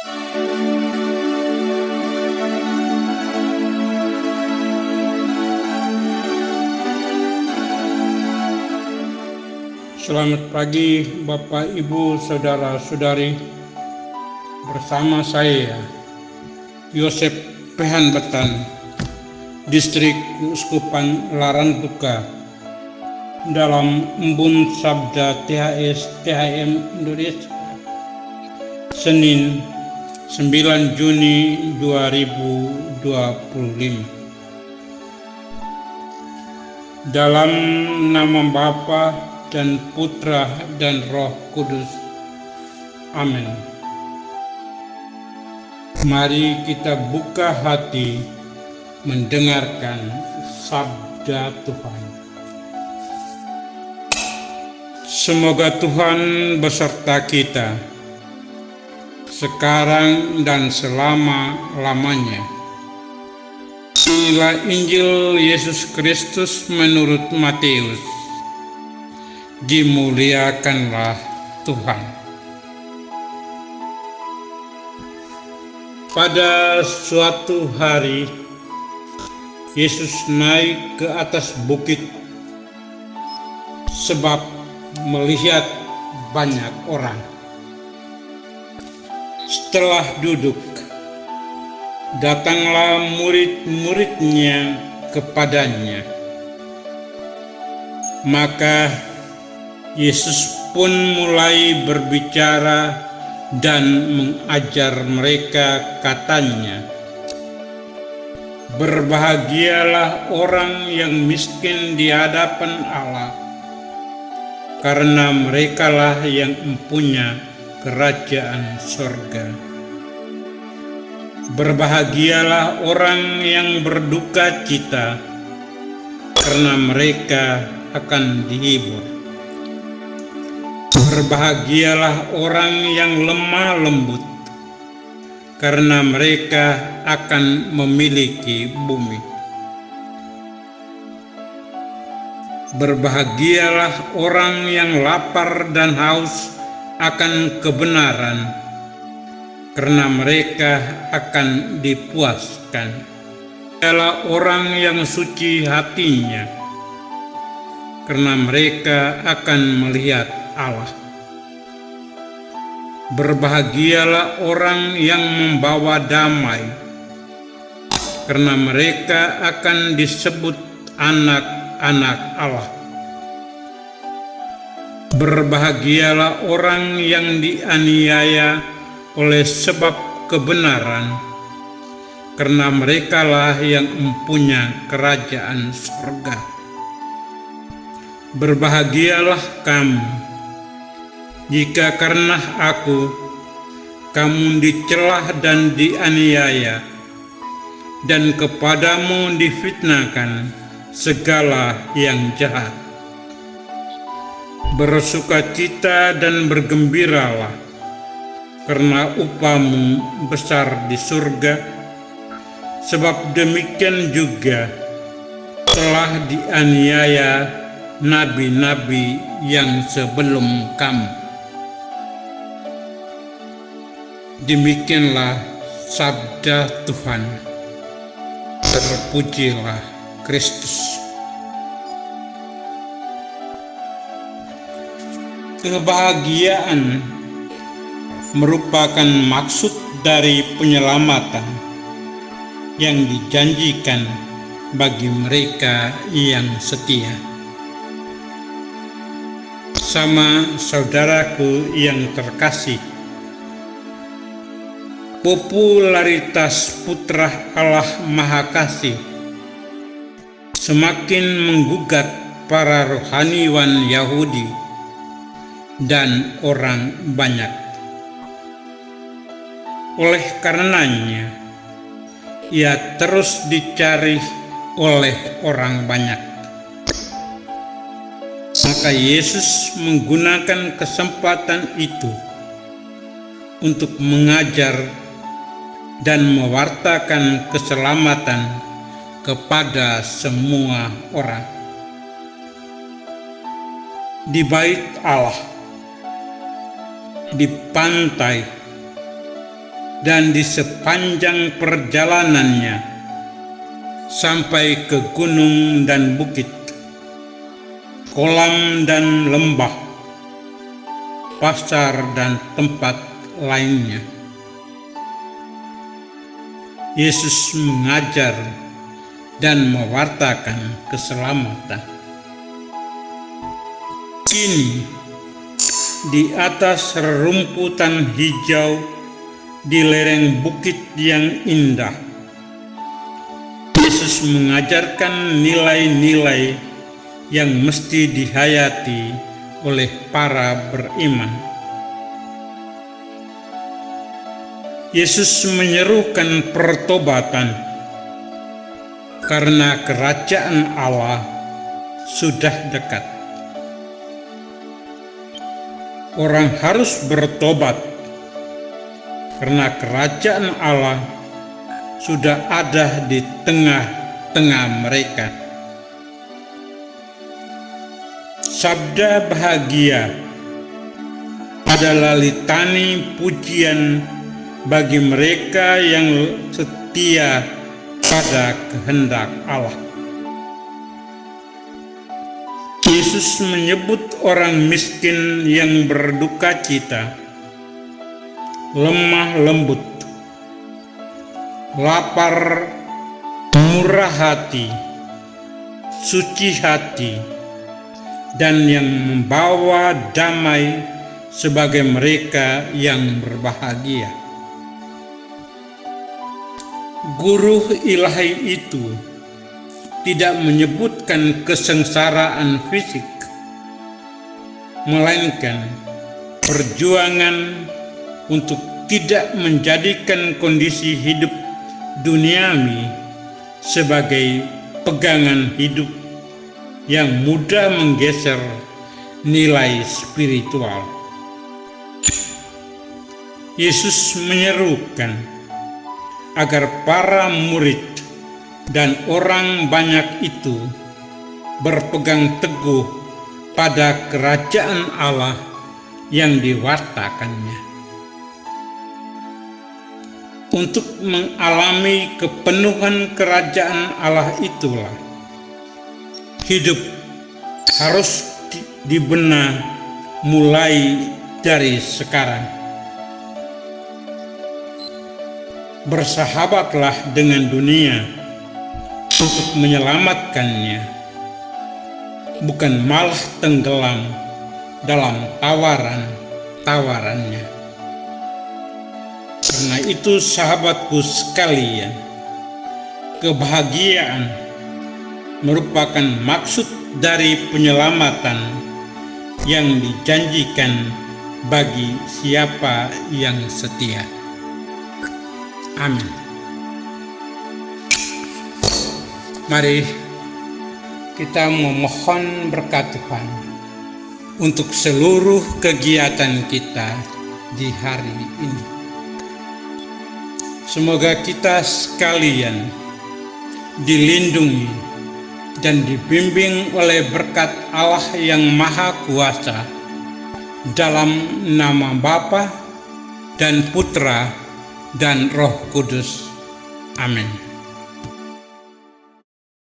Selamat pagi Bapak, Ibu, Saudara-saudari. Bersama saya Yosep Pehan Batan, Distrik Keuskupan Larantuka, dalam Embun Sabda THS THM Indonesia, Senin 9 Juni 2025. Dalam nama Bapa dan Putra dan Roh Kudus. Amin. Mari kita buka hati mendengarkan sabda Tuhan. Semoga Tuhan beserta kita sekarang dan selama-lamanya. Inilah Injil Yesus Kristus menurut Matius. Dimuliakanlah Tuhan. Pada suatu hari, Yesus naik ke atas bukit sebab melihat banyak orang. Setelah duduk, datanglah murid-muridnya kepadanya. Maka Yesus pun mulai berbicara dan mengajar mereka, katanya, "Berbahagialah orang yang miskin di hadapan Allah, karena merekalah yang mempunyai kerajaan sorga. Berbahagialah orang yang berduka cita, karena mereka akan dihibur. Berbahagialah orang yang lemah lembut, karena mereka akan memiliki bumi. Berbahagialah orang yang lapar dan haus akan kebenaran, karena mereka akan dipuaskan. Berbahagialah orang yang suci hatinya, karena mereka akan melihat Allah. Berbahagialah orang yang membawa damai, karena mereka akan disebut anak-anak Allah. Berbahagialah orang yang dianiaya oleh sebab kebenaran, karena merekalah yang mempunyai kerajaan surga. Berbahagialah kamu jika karena aku kamu dicelah dan dianiaya, dan kepadamu difitnahkan segala yang jahat. Bersukacita dan bergembiralah, karena upahmu besar di surga, sebab demikian juga telah dianiaya nabi-nabi yang sebelum kamu. Demikianlah sabda Tuhan. Terpujilah Kristus. Kebahagiaan merupakan maksud dari penyelamatan yang dijanjikan bagi mereka yang setia. Sama saudaraku yang terkasih, popularitas Putra Allah Maha Kasih semakin menggugat para rohaniwan Yahudi dan orang banyak. Oleh karenanya, ia terus dicari oleh orang banyak. Maka Yesus menggunakan kesempatan itu untuk mengajar dan mewartakan keselamatan kepada semua orang. Di bait Allah, di pantai, dan di sepanjang perjalanannya sampai ke gunung dan bukit, kolam dan lembah, pasar dan tempat lainnya. Yesus mengajar dan mewartakan keselamatan. Kini, di atas rerumputan hijau di lereng bukit yang indah, Yesus mengajarkan nilai-nilai yang mesti dihayati oleh para beriman. Yesus menyerukan pertobatan karena kerajaan Allah sudah dekat. Orang harus bertobat karena kerajaan Allah sudah ada di tengah-tengah mereka. Sabda bahagia adalah litani pujian bagi mereka yang setia pada kehendak Allah. Yesus menyebut orang miskin yang berduka cita, lemah lembut, lapar, murah hati, suci hati, dan yang membawa damai sebagai mereka yang berbahagia. Guru ilahi itu tidak menyebutkan kesengsaraan fisik, melainkan perjuangan untuk tidak menjadikan kondisi hidup duniawi sebagai pegangan hidup yang mudah menggeser nilai spiritual. Yesus menyerukan agar para murid dan orang banyak itu berpegang teguh pada kerajaan Allah yang diwartakannya. Untuk mengalami kepenuhan kerajaan Allah itulah hidup harus dibenah mulai dari sekarang. Bersahabatlah dengan dunia untuk menyelamatkannya, bukan malah tenggelam dalam tawaran-tawarannya. Karena itu sahabatku sekalian, kebahagiaan merupakan maksud dari penyelamatan yang dijanjikan bagi siapa yang setia. Amin. Mari kita memohon berkat Tuhan untuk seluruh kegiatan kita di hari ini. Semoga kita sekalian dilindungi dan dibimbing oleh berkat Allah yang Maha Kuasa, dalam nama Bapa dan Putra dan Roh Kudus. Amin.